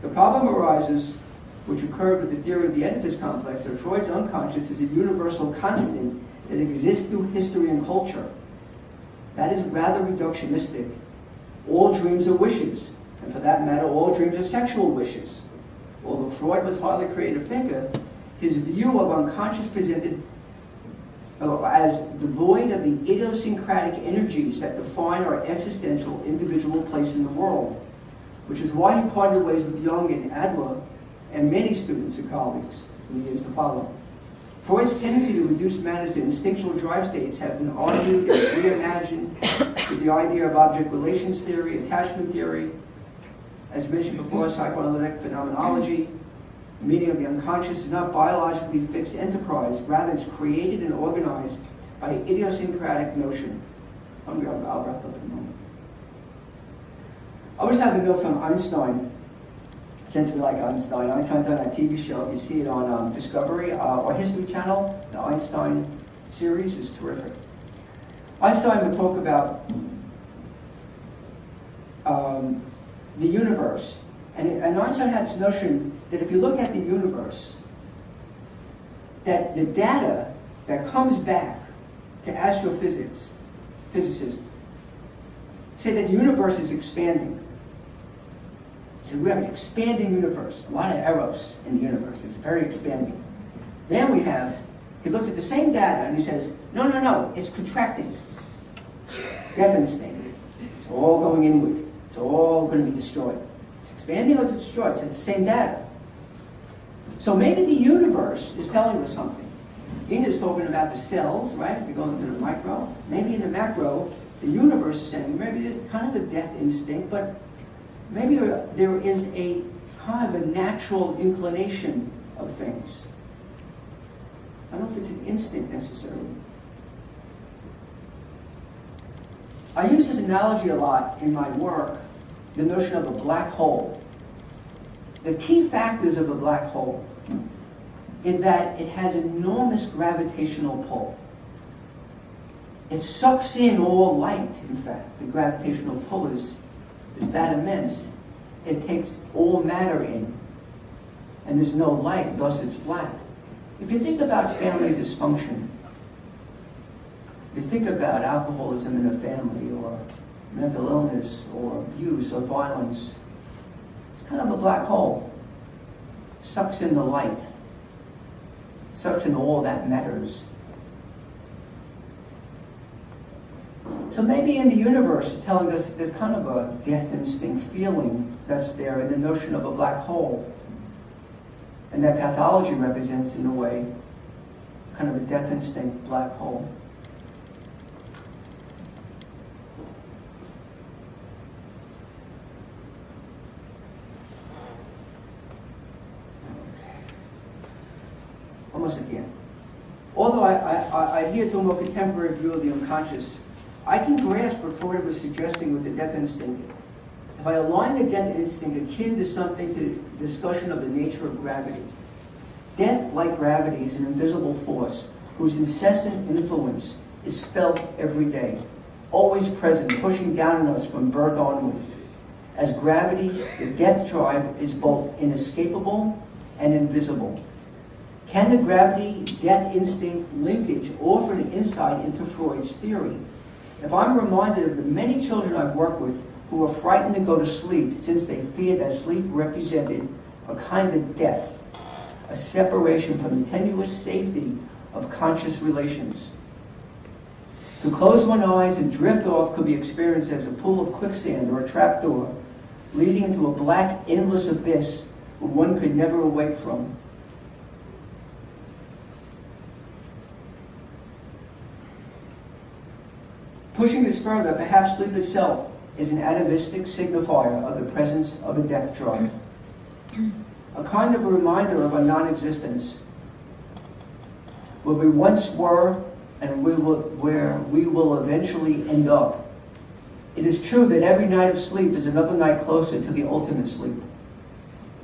The problem arises, which occurred with the theory of the Oedipus complex, that Freud's unconscious is a universal constant that exists through history and culture. That is rather reductionistic. All dreams are wishes, and for that matter, all dreams are sexual wishes. Although Freud was a highly creative thinker, his view of unconscious presented as devoid of the idiosyncratic energies that define our existential individual place in the world, which is why he parted ways with Jung and Adler and many students and colleagues in the years to follow. Freud's tendency to reduce matters to instinctual drive states have been argued and reimagined with the idea of object relations theory, attachment theory, as mentioned before, psychoanalytic phenomenology. The meaning of the unconscious is not biologically fixed enterprise, rather it's created and organized by idiosyncratic notion. I'll wrap up in a moment. I always have a note from Einstein, since we like Einstein. Einstein's on that TV show, if you see it on Discovery, or History Channel, the Einstein series is terrific. Einstein would talk about the universe. And Einstein had this notion that if you look at the universe, that the data that comes back to physicists say that the universe is expanding. So we have an expanding universe, a lot of eros in the universe. It's very expanding. Then he looks at the same data and he says, no, it's contracting. Death instinct. It's all going inward. It's all going to be destroyed. It's expanding or it's destroyed. It's the same data. So maybe the universe is telling us something. Ian is talking about the cells, right? We're going into the micro. Maybe in the macro, the universe is saying, maybe there's kind of a death instinct, but maybe there is a kind of a natural inclination of things. I don't know if it's an instinct necessarily. I use this analogy a lot in my work, the notion of a black hole. The key factors of a black hole in that it has enormous gravitational pull. It sucks in all light, in fact. The gravitational pull is that immense. It takes all matter in, and there's no light, thus it's black. If you think about family dysfunction, if you think about alcoholism in a family, or mental illness, or abuse, or violence, it's kind of a black hole. Sucks in the light. Sucks in all that matters. So maybe in the universe it's telling us there's kind of a death instinct feeling that's there in the notion of a black hole. And that pathology represents, in a way, kind of a death instinct black hole. Almost again. Although I adhere to a more contemporary view of the unconscious, I can grasp what Freud was suggesting with the death instinct. If I align the death instinct akin to something to discussion of the nature of gravity. Death, like gravity, is an invisible force whose incessant influence is felt every day, always present, pushing down on us from birth onward. As gravity, the death drive is both inescapable and invisible. Can the gravity-death instinct linkage offer an insight into Freud's theory? If I'm reminded of the many children I've worked with who were frightened to go to sleep since they feared that sleep represented a kind of death, a separation from the tenuous safety of conscious relations. To close one's eyes and drift off could be experienced as a pool of quicksand or a trapdoor, leading into a black, endless abyss where one could never awake from. Pushing this further, perhaps sleep itself is an atavistic signifier of the presence of a death drive, a kind of a reminder of our non-existence, where we once were and where we will eventually end up. It is true that every night of sleep is another night closer to the ultimate sleep.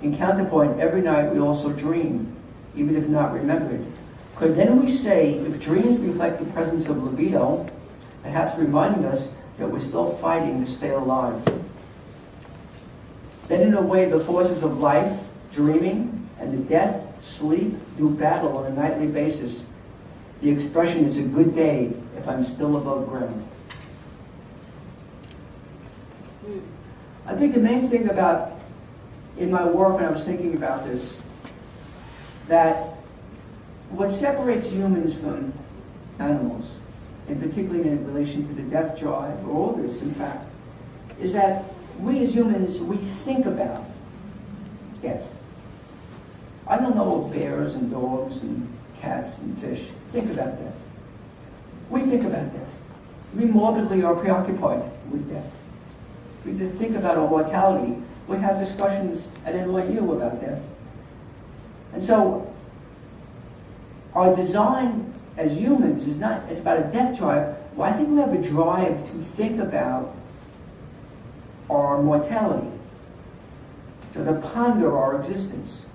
In counterpoint, every night we also dream, even if not remembered. Could then we say, if dreams reflect the presence of libido, perhaps reminding us that we're still fighting to stay alive? Then in a way, the forces of life, dreaming, and the death, sleep, do battle on a nightly basis. The expression is a good day if I'm still above ground. I think the main thing about, in my work when I was thinking about this, that what separates humans from animals, and particularly in relation to the death drive, or all this, in fact, is that we as humans, we think about death. I don't know if bears and dogs and cats and fish think about death. We think about death. We morbidly are preoccupied with death. We think about our mortality. We have discussions at NYU about death. And so, our design as humans is not, it's about a death drive. Well, I think we have a drive to think about our mortality, to ponder our existence.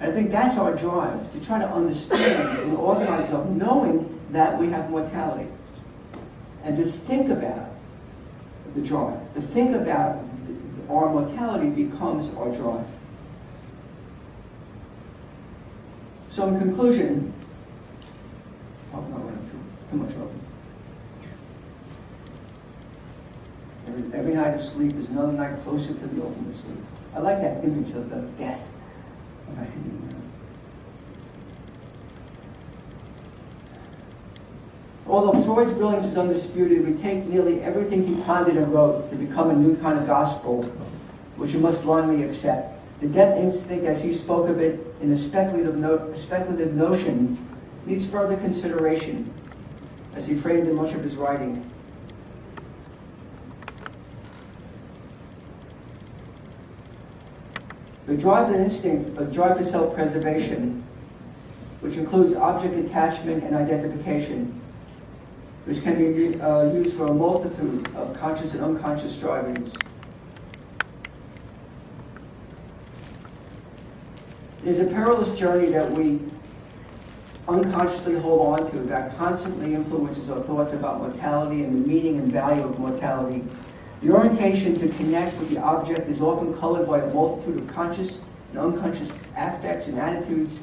And I think that's our drive, to try to understand and organize ourselves, knowing that we have mortality. And to think about the drive, to think about our mortality becomes our drive. So in conclusion, I'm not running too much over. Every night of sleep is another night closer to the ultimate sleep. I like that image of the death of a hanging man. Although Freud's brilliance is undisputed, we take nearly everything he pondered and wrote to become a new kind of gospel, which we must blindly accept. The death instinct, as he spoke of it in a speculative notion, needs further consideration, as he framed in much of his writing. The drive and instinct, a drive for self-preservation, which includes object attachment and identification, which can be used for a multitude of conscious and unconscious strivings. It is a perilous journey that we unconsciously hold on to that constantly influences our thoughts about mortality and the meaning and value of mortality. The orientation to connect with the object is often colored by a multitude of conscious and unconscious affects and attitudes,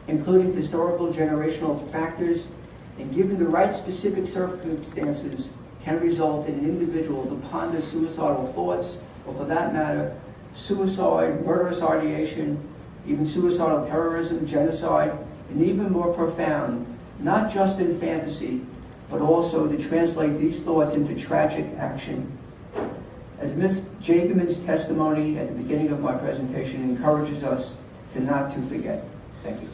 including historical generational factors, and given the right specific circumstances, can result in an individual to ponder suicidal thoughts, or for that matter, suicide, murderous ideation, even suicidal terrorism, genocide, and even more profound, not just in fantasy, but also to translate these thoughts into tragic action. As Ms. Jacobin's testimony at the beginning of my presentation encourages us to not to forget. Thank you.